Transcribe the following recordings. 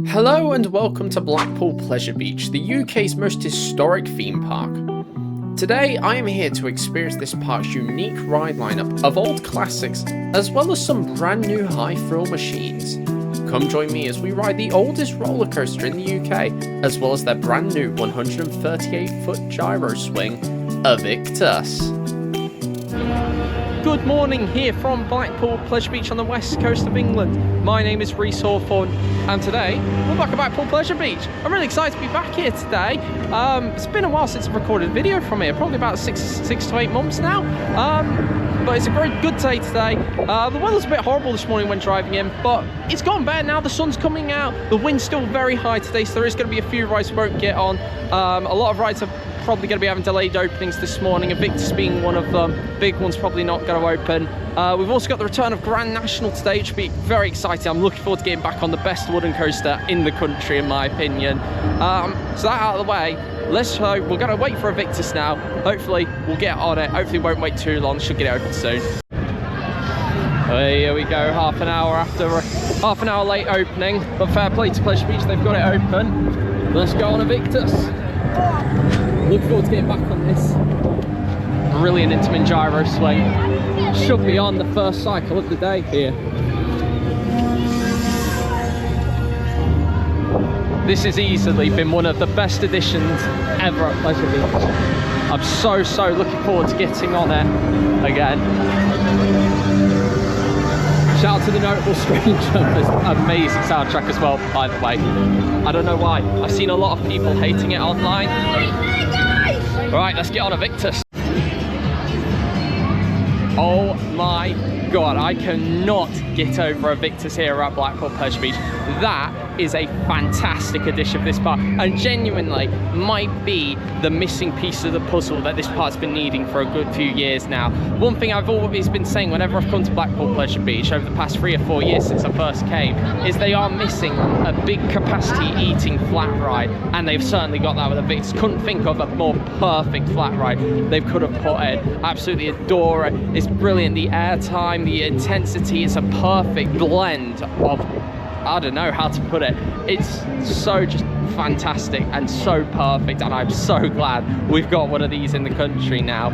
Hello and welcome to Blackpool Pleasure Beach, the UK's most historic theme park. Today I am here to experience this park's unique ride lineup of old classics as well as some brand new high thrill machines. Come join me as we ride the oldest roller coaster in the UK as well as their brand new 138-foot gyro swing, Aviktas. Good morning here from Blackpool Pleasure Beach on the west coast of England. My name is Rhys Hawthorne and today we're back at Blackpool Pleasure Beach. I'm really excited to be back here today. It's been a while since I've recorded a video from here, probably about six to 8 months now. But it's a very good day today. The weather's a bit horrible this morning when driving in, but it's gotten better now. The sun's coming out, the wind's still very high today, so there is going to be a few rides we won't get on. A lot of rides are probably going to be having delayed openings this morning, Aviktas being one of them. Big one's probably not going to open. We've also got the return of Grand National today, which will be very exciting. I'm looking forward to getting back on the best wooden coaster in the country, in my opinion. So that out of the way, let's hope. We're going to wait for Aviktas now. Hopefully we'll get on it. Hopefully it won't wait too long. Should get it open soon. Here we go, half an hour late opening, but fair play to Pleasure Beach, they've got it open. Let's go on Aviktas. Looking forward to getting back on this brilliant intimate gyro swing. Should be on the first cycle of the day here. This has easily been one of the best additions ever at Pleasure Beach. I'm so looking forward to getting on it again. Shout out to the Notable Stranger, amazing soundtrack as well, by the way. I don't know why, I've seen a lot of people hating it online. Right, let's get on Aviktas. Oh my god, I cannot get over Aviktas here at Blackpool Pleasure Beach. That is a fantastic addition of this park and genuinely might be the missing piece of the puzzle that this park's been needing for a good few years now. One thing I've always been saying whenever I've come to Blackpool Pleasure Beach over the past 3 or 4 years since I first came is they are missing a big capacity eating flat ride, and they've certainly got that with Aviktas. Couldn't think of a more perfect flat ride they could have put in. Absolutely adore it. It's brilliant. The airtime, the intensity, it's a perfect blend of, I don't know how to put it. It's so just fantastic and so perfect, and I'm so glad we've got one of these in the country now.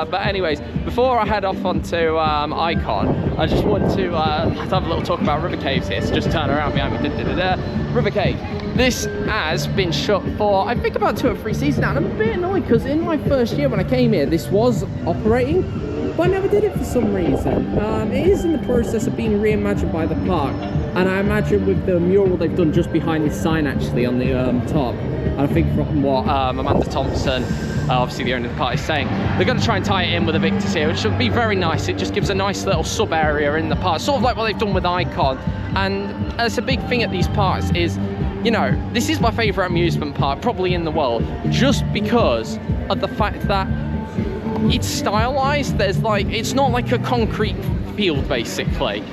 But anyways, before I head off onto Icon, I just want to have a little talk about River Caves here. So just turn around behind me. River Cave. This has been shut for, I think, about 2 or 3 seasons now, and I'm a bit annoyed because in my first year when I came here, this was operating, but I never did it for some reason. It is in the process of being reimagined by the park, and I imagine with the mural they've done just behind this sign actually on the top, and I think from what Amanda Thompson, obviously the owner of the park, is saying, they're going to try and tie it in with Aviktas here, which would be very nice. It just gives a nice little sub area in the park, sort of like what they've done with Icon. And it's a big thing at these parks is, you know, this is my favourite amusement park probably in the world, just because of the fact that it's stylized. There's like, it's not like a concrete field basically.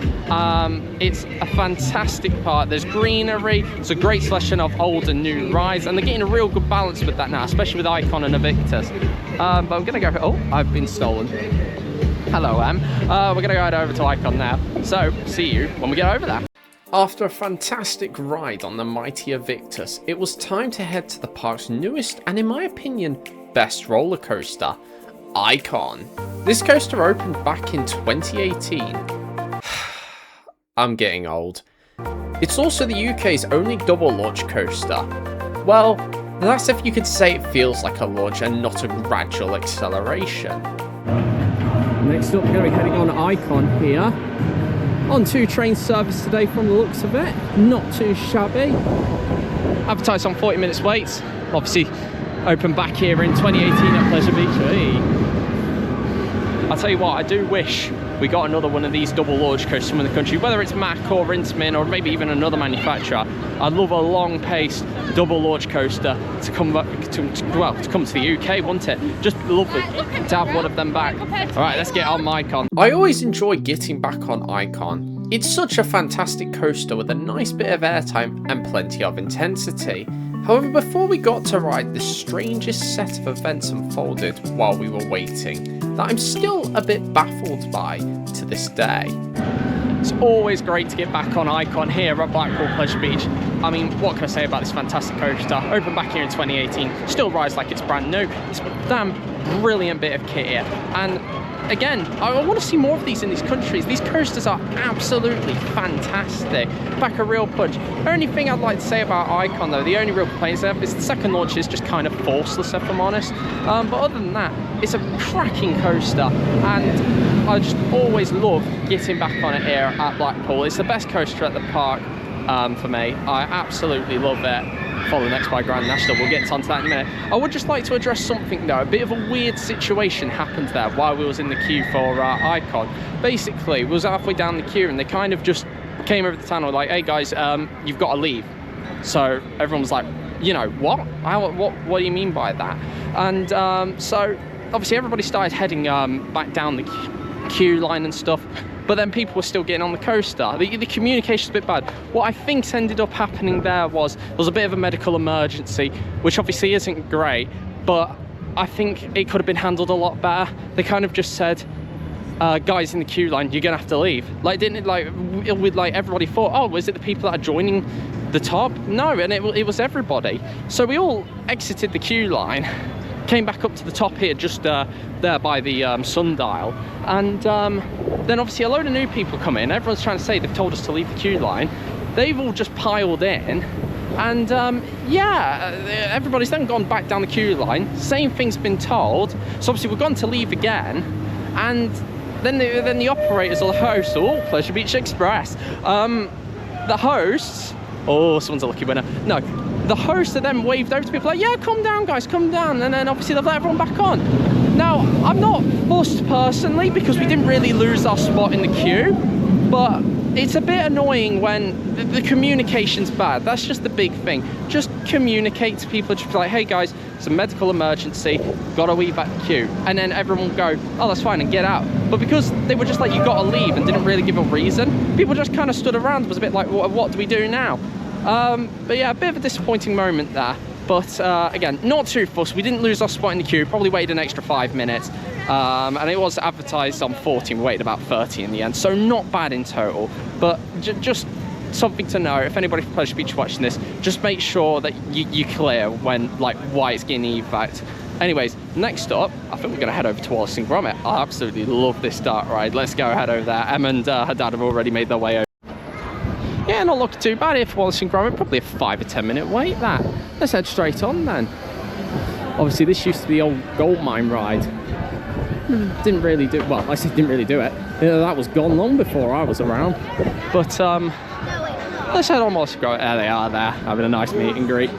It's a fantastic park. There's greenery, it's a great selection of old and new rides, and they're getting a real good balance with that now, especially with Icon and Aviktas. But I'm gonna go, oh, I've been stolen. Hello, we're gonna go head over to Icon now, so see you when we get over there. After a fantastic ride on the mighty Aviktas, it was time to head to the park's newest and, in my opinion, best roller coaster, Icon. This coaster opened back in 2018. I'm getting old. It's also the UK's only double launch coaster. Well, that's if you could say it feels like a launch and not a gradual acceleration. Next up, we're going to be heading on Icon here. On 2 train service today from the looks of it. Not too shabby. Advertised on 40 minutes waits. Obviously open back here in 2018 at Pleasure Beach. Hey. I'll tell you what, I do wish we got another one of these double launch coasters from the country, whether it's Mack or Intamin or maybe even another manufacturer. I'd love a long-paced double launch coaster to come back to come to the UK, wouldn't it? Just lovely to have one of them back. All right, let's get on Icon. I always enjoy getting back on Icon. It's such a fantastic coaster with a nice bit of airtime and plenty of intensity. However, before we got to ride, the strangest set of events unfolded while we were waiting that I'm still a bit baffled by to this day. It's always great to get back on Icon here at Blackpool Pleasure Beach. I mean, what can I say about this fantastic coaster? Opened back here in 2018, still rides like it's brand new. It's a damn brilliant bit of kit here. And again, I want to see more of these in these countries. These coasters are absolutely fantastic. Pack a real punch. Only thing I'd like to say about Icon though, the only real complaints I have is the second launch is just kind of forceless, if I'm honest. But other than that, it's a cracking coaster, and I just always love getting back on it here at Blackpool. It's the best coaster at the park for me. I absolutely love it. Followed next by Grand National. We'll get onto that in a minute. I would just like to address something though. A bit of a weird situation happened there while we was in the queue for Icon. Basically, we was halfway down the queue and they kind of just came over the tunnel like, hey guys, you've got to leave. So everyone was like, you know, what? What do you mean by that? And so obviously everybody started heading back down the queue line and stuff. But then people were still getting on the coaster. The communication's a bit bad. What I think's ended up happening there was a bit of a medical emergency, which obviously isn't great, but I think it could have been handled a lot better. They kind of just said, guys in the queue line, you're gonna have to leave. Like, didn't it, like everybody thought, oh, was it the people that are joining the top? No, and it was everybody. So we all exited the queue line, came back up to the top here, just there by the sundial, and then obviously a load of new people come in. Everyone's trying to say they've told us to leave the queue line. They've all just piled in, and yeah, everybody's then gone back down the queue line. Same thing's been told. So obviously we've gone to leave again, and then the operators or the hosts, oh, Pleasure Beach Express, the hosts, oh, someone's a lucky winner. No, the hosts are then waved over to people like, yeah, come down guys, come down, and then obviously they've let everyone back on. Now, I'm not fussed personally because we didn't really lose our spot in the queue, but it's a bit annoying when the communication's bad. That's just the big thing. Just communicate to people, just be like, hey guys, it's a medical emergency, gotta leave that queue. And then everyone will go, oh, that's fine, and get out. But because they were just like, you gotta leave, and didn't really give a reason, people just kind of stood around and was a bit like, what do we do now? But yeah, a bit of a disappointing moment there. But again, not too fussed. We didn't lose our spot in the queue, probably waited an extra 5 minutes. And it was advertised on 40, we waited about 30 in the end. So not bad in total, but just something to know. If anybody from Pleasure Beach watching this, just make sure that you clear when, like, why it's getting evac. Anyways, next up, I think we're gonna head over to Wallace and Gromit. I absolutely love this dark ride. Let's go head over there. Emma and her dad have already made their way over. Yeah, not looking too bad here for Wallace and Gromit. Probably a 5 or 10 minute wait, that. Let's head straight on then. Obviously, this used to be the old gold mine ride. Didn't really do, well, I said didn't really do it. You know, that was gone long before I was around. But let's head on Wallace and Gromit. There they are there, having a nice meet and greet.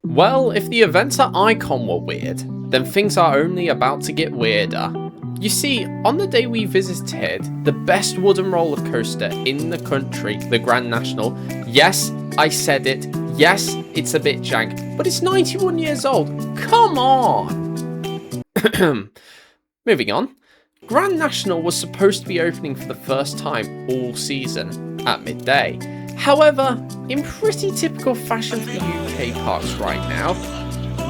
Well, if the events at Icon were weird, then things are only about to get weirder. You see, on the day we visited the best wooden roller coaster in the country, the Grand National, yes, I said it, yes, it's a bit jank, but it's 91 years old, come on! Moving on, Grand National was supposed to be opening for the first time all season, at midday. However, in pretty typical fashion for UK parks right now,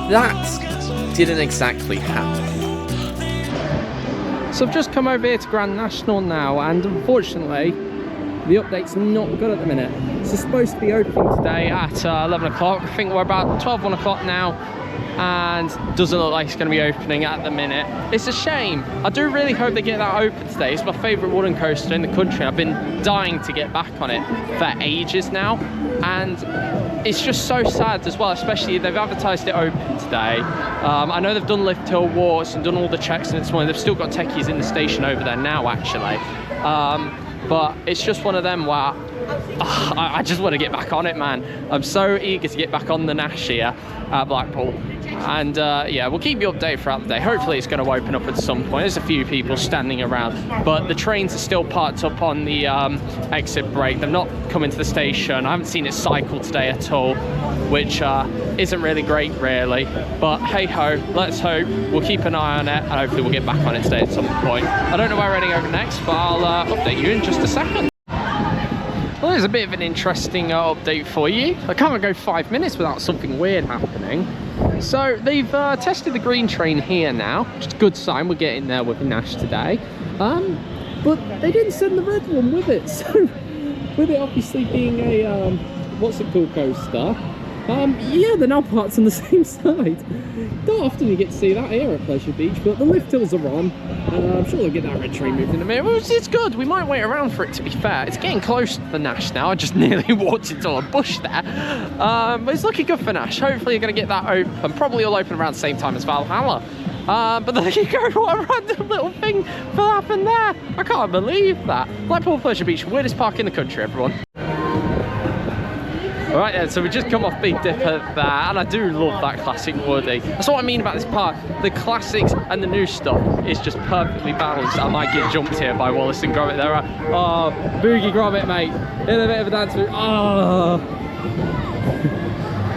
that didn't exactly happen. So I've just come over here to Grand National now, and unfortunately the update's not good at the minute. It's supposed to be opening today at 11 o'clock. I think we're about 12, 1 o'clock now, and doesn't look like it's going to be opening at the minute. It's a shame. I do really hope they get that open today. It's my favourite wooden coaster in the country. I've been dying to get back on it for ages now, and it's just so sad as well, especially they've advertised it open today. I know they've done lift hill walks and done all the checks and it's morning. They've still got techies in the station over there now, actually. But it's just one of them where I just want to get back on it, man. I'm so eager to get back on the Nash here at Blackpool. And yeah, we'll keep you updated throughout the day. Hopefully it's going to open up at some point. There's a few people standing around, but the trains are still parked up on the exit brake. They've not come into the station. I haven't seen it cycle today at all, which isn't really great, really. But hey ho, let's hope. We'll keep an eye on it, and hopefully we'll get back on it today at some point. I don't know where we're heading over next, but I'll update you in just a second. Well, there's a bit of an interesting update for you. I can't go 5 minutes without something weird happening. So they've tested the green train here now, which is a good sign. We're getting there with Nash today. But they didn't send the red one with it. So with it obviously being a what's it called, coaster. Yeah, the now parts on the same side. Not often you get to see that here at Pleasure Beach, but the lift hills are on. I'm sure they'll get that red tree moved in a minute, which is good. We might wait around for it, to be fair. It's getting close to the Nash now. I just nearly walked into a bush there. But it's looking good for Nash. Hopefully you're going to get that open. Probably all open around the same time as Valhalla. But there you go, what a random little thing happened there. I can't believe that. Blackpool Pleasure Beach, weirdest park in the country, everyone. Alright then, so we just come off Big Dipper there, and I do love that classic Woody. That's what I mean about this park. The classics and the new stuff is just perfectly balanced. I might get jumped here by Wallace and Gromit there. Oh, Boogie Gromit, mate. In a bit of a dance move. Oh.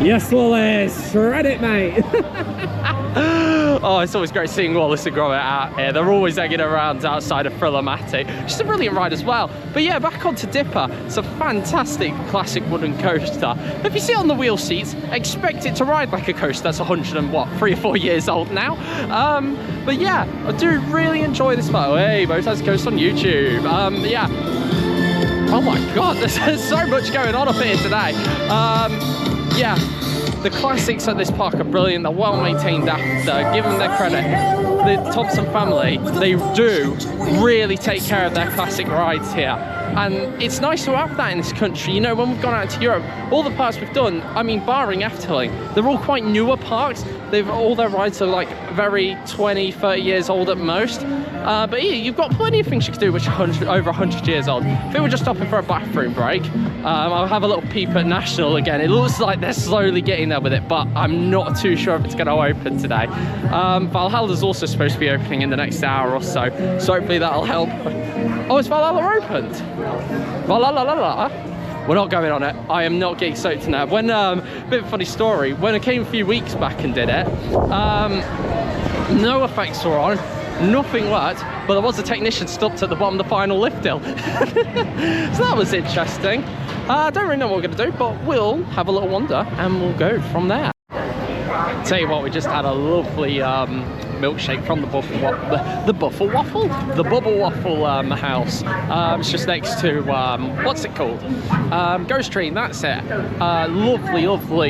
Yes, Wallace, shred it, mate. Oh, it's always great seeing Wallace and Gromit out here. They're always hanging around outside of Thriller-Matic. Just a brilliant ride as well. But yeah, back onto Dipper. It's a fantastic classic wooden coaster. If you sit on the wheel seats, expect it to ride like a coaster that's 3 or 4 years old now. But yeah, I do really enjoy this part. Hey, Motor's Coaster on YouTube. Yeah. Oh my God, there's so much going on up here today. Yeah. The classics at this park are brilliant. They're well maintained after. Give them their credit. The Thompson family, they do really take care of their classic rides here. And it's nice to have that in this country. You know, when we've gone out to Europe, all the parks we've done, I mean, barring Efteling, they're all quite newer parks. All their rides are like very 20, 30 years old at most. But here, you've got plenty of things you can do which are over 100 years old. If we were just stopping for a bathroom break, I'll have a little peep at National again. It looks like they're slowly getting there with it, but I'm not too sure if it's going to open today. Valhalla's also supposed to be opening in the next hour or so, so hopefully that'll help. Oh, is Valhalla opened? Valhalla. We're not going on it. I am not getting soaked in that. When, bit of a funny story, when I came a few weeks back and did it, no effects were on, nothing worked, but there was a technician stopped at the bottom of the final lift hill. So that was interesting. I don't really know what we're going to do, but we'll have a little wander and we'll go from there. Tell you what, we just had a lovely milkshake from the Bubble Waffle house. It's just next to what's it called? Ghost Tree. That's it. Lovely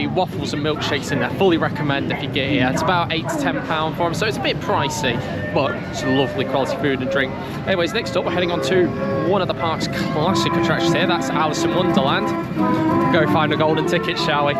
waffles and milkshakes in there. Fully recommend if you get here. It's about £8 to £10 for them, so it's a bit pricey, but it's lovely quality food and drink. Anyways, next up we're heading on to one of the park's classic attractions here. That's Alice in Wonderland. Go find a golden ticket, shall we?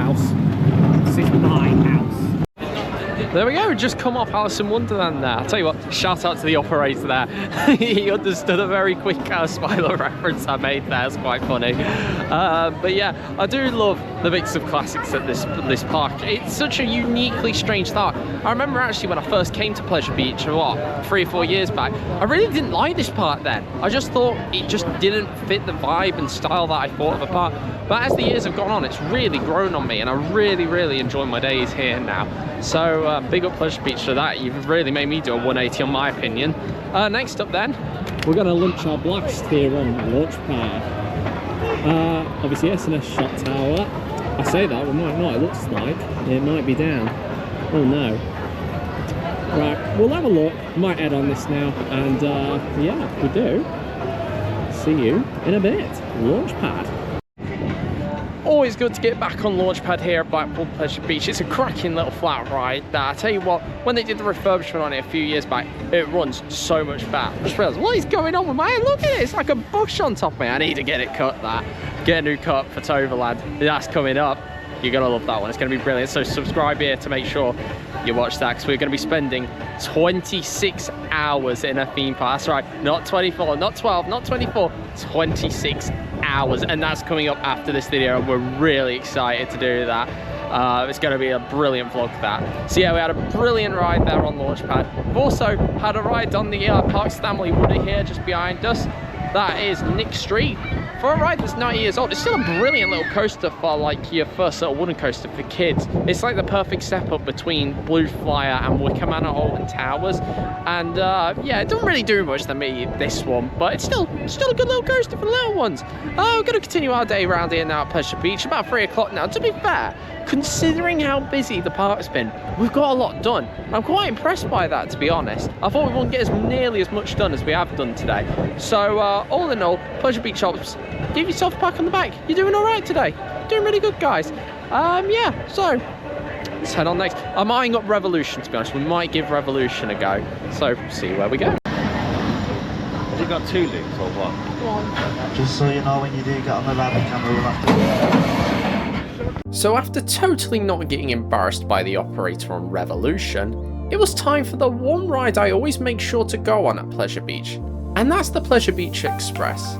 house. This is my house. There we go, just come off Alice in Wonderland there. I'll tell you what, shout out to the operator there. He understood a very quick Spyro reference I made there, it's quite funny. But yeah, I do love the mix of classics at this park. It's such a uniquely strange park. I remember actually when I first came to Pleasure Beach, what, 3 or 4 years back, I really didn't like this park then. I just thought it just didn't fit the vibe and style that I thought of a park. But as the years have gone on, it's really grown on me, and I really, really enjoy my days here now. So big up Pleasure Beach for that. You've really made me do a 180 on my opinion. Next up then, we're going to launch our blast here on Launchpad. Obviously S&S shot tower. I say that, we might not, it looks like. It might be down. Oh no. Right, we'll have a look. Might head on this now, and yeah, if we do, see you in a bit. Launchpad. Always good to get back on Launchpad here at Blackpool Pleasure Beach. It's a cracking little flat ride. I tell you what, when they did the refurbishment on it a few years back, it runs so much better. I just realised, what is going on with my head? Look at it, it's like a bush on top of me. I need to get it cut, that. Get a new cut for Toverland. That's coming up. You're gonna love that one, it's gonna be brilliant. So subscribe here to make sure you watch that, because we're gonna be spending 26 hours in a theme park. That's right, not 24, not 12, not 24, 26 hours, and that's coming up after this video, and we're really excited to do that. It's going to be a brilliant vlog, that. So yeah, we had a brilliant ride there on Launchpad. We've also had a ride on the Park Stanley Woody here just behind us. That is Nick Street. For a ride that's 90 years old, it's still a brilliant little coaster for like your first little wooden coaster for kids. It's like the perfect step up between Blue Flyer and Wicker Manor Alton Towers. And yeah, it doesn't really do much than me, this one, but it's still a good little coaster for the little ones. We're going to continue our day around here now at Pleasure Beach. About 3 o'clock now. To be fair, considering how busy the park's been, we've got a lot done. I'm quite impressed by that, to be honest. I thought we wouldn't get nearly as much done as we have done today. So all in all, Pleasure Beach Shops, give yourself a pat on the back. You're doing all right today. Doing really good, guys. Yeah, so let's head on next. I'm eyeing up Revolution, to be honest. We might give Revolution a go. So see where we go. Has it got 2 loops or what? Go on. Just so you know, when you do get on the rabbit camera, we'll have to... So after totally not getting embarrassed by the operator on Revolution, it was time for the one ride I always make sure to go on at Pleasure Beach, and that's the Pleasure Beach Express.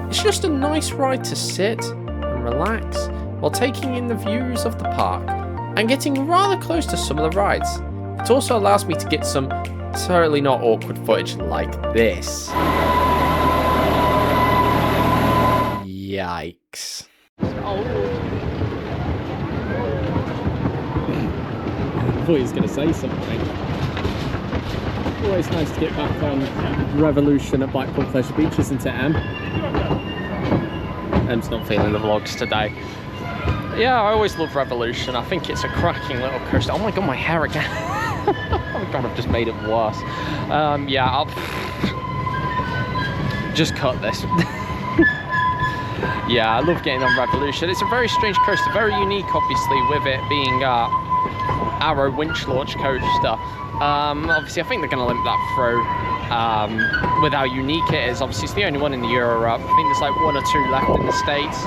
It's just a nice ride to sit and relax while taking in the views of the park and getting rather close to some of the rides. It also allows me to get some totally not awkward footage like this. Yikes. I thought he was going to say something. Always nice to get back on Revolution at Blackpool Pleasure Beach, isn't it, Em? Em's not feeling the vlogs today. Yeah, I always love Revolution. I think it's a cracking little coaster. Oh my god, my hair again. Oh my god, I've just made it worse. Yeah, I'll just cut this. Yeah, I love getting on Revolution. It's a very strange coaster, very unique, obviously, with it being Arrow winch launch coaster. Obviously, I think they're going to limp that through with how unique it is. Obviously, it's the only one in Europe. I think there's like 1 or 2 left in the States.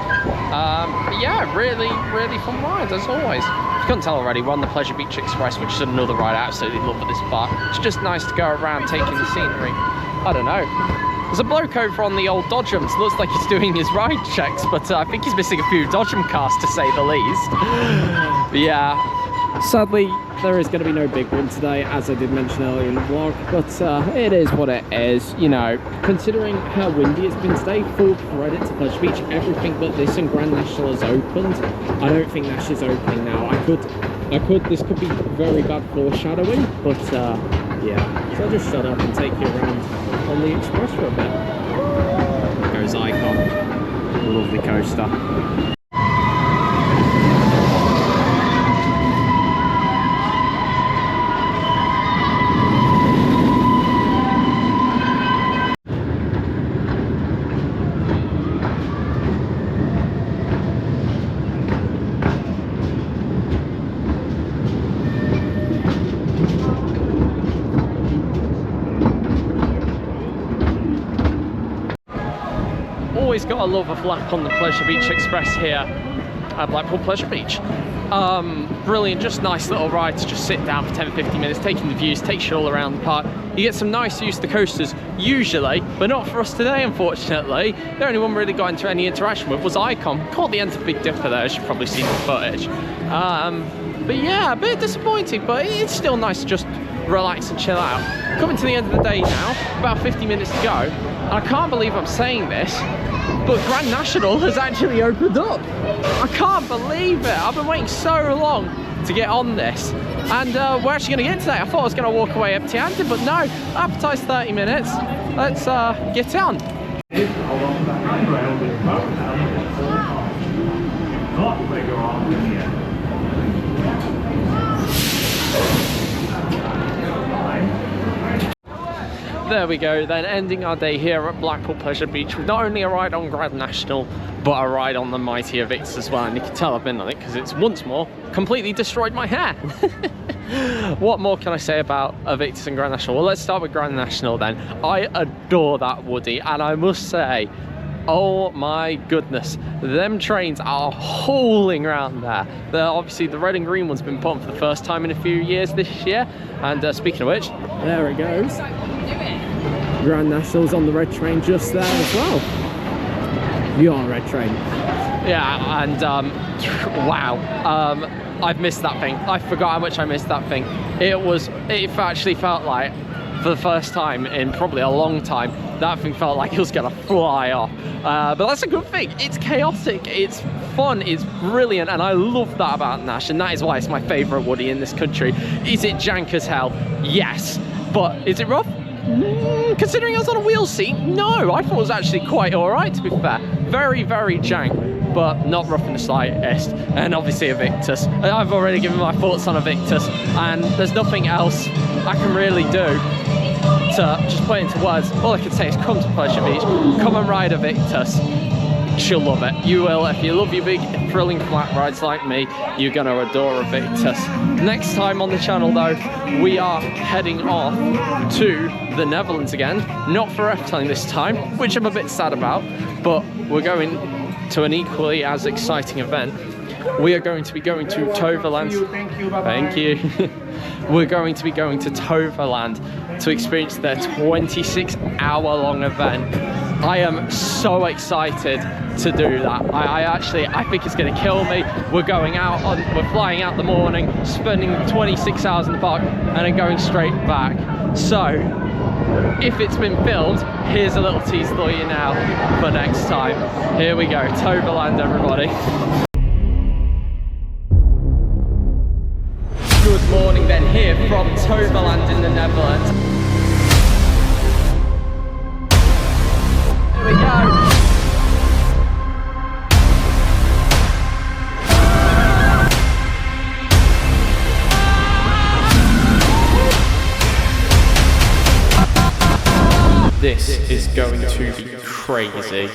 But yeah, really, really fun ride, as always. If you couldn't tell already, we're on the Pleasure Beach Express, which is another ride I absolutely love at this park. It's just nice to go around taking the scenery. I don't know. There's a bloke over on the old Dodgems. Looks like he's doing his ride checks, but I think he's missing a few Dodgem cars, to say the least. But yeah. Sadly, there is going to be no big one today, as I did mention earlier in the vlog, but it is what it is. You know, considering how windy it's been today, full credit to Pleasure Beach, everything but this and Grand National has opened. I don't think Nash is opening now. This could be very bad foreshadowing, but yeah. So I'll just shut up and take you around on the Express for a bit. There goes Icon, lovely coaster. Always got a love of lap on the Pleasure Beach Express here at Blackpool Pleasure Beach. Brilliant, just nice little ride to just sit down for 10-15 minutes, taking the views, takes you all around the park. You get some nice use of the coasters usually, but not for us today, unfortunately. The only one we really got into any interaction with was Icon. Caught the end of Big Dipper there, as you've probably seen the footage. But yeah, a bit disappointing, but it's still nice to just relax and chill out. Coming to the end of the day now, about 50 minutes to go, and I can't believe I'm saying this, but Grand National has actually opened up. I can't believe it. I've been waiting so long to get on this, and we're actually going to get today. I thought I was going to walk away empty-handed, but no, appetized 30 minutes. Let's get on. There we go, then ending our day here at Blackpool Pleasure Beach with not only a ride on Grand National, but a ride on the mighty Aviktas as well. And you can tell I've been on it because it's once more completely destroyed my hair. What more can I say about Aviktas and Grand National? Well, let's start with Grand National then. I adore that Woody, and I must say, oh my goodness, them trains are hauling around there. Obviously the red and green one's been put on for the first time in a few years this year. And speaking of which, there it goes. Grand National's on the red train just there as well. You're on a red train. Yeah, and wow, I've missed that thing. I forgot how much I missed that thing. It actually felt like, for the first time in probably a long time, that thing felt like it was gonna fly off. But that's a good thing. It's chaotic, it's fun, it's brilliant, and I love that about Nash, and that is why it's my favourite Woody in this country. Is it jank as hell? Yes. But is it rough? Considering I was on a wheel seat, no. I thought it was actually quite alright, to be fair. Very, very jank, but not rough in the slightest. And obviously Aviktas. I've already given my thoughts on Aviktas, and there's nothing else I can really do to just put it into words. All I can say is come to Pleasure Beach, come and ride Aviktas. You'll love it. You will. If you love your big thrilling flat rides like me, you're going to adore Aviktas. Next time on the channel though, we are heading off to the Netherlands again. Not for Efteling this time, which I'm a bit sad about, but we're going to an equally as exciting event. We are going to be going to Toverland. Thank you. We're going to be going to Toverland to experience their 26-hour-long event. I am so excited to do that. I think it's going to kill me. We're flying out in the morning, spending 26 hours in the park, and then going straight back. So, if it's been filmed, here's a little teaser for you now for next time. Here we go, Toverland, everybody. Good morning then, here from Toverland in the Netherlands. Here we go. This is going to be crazy.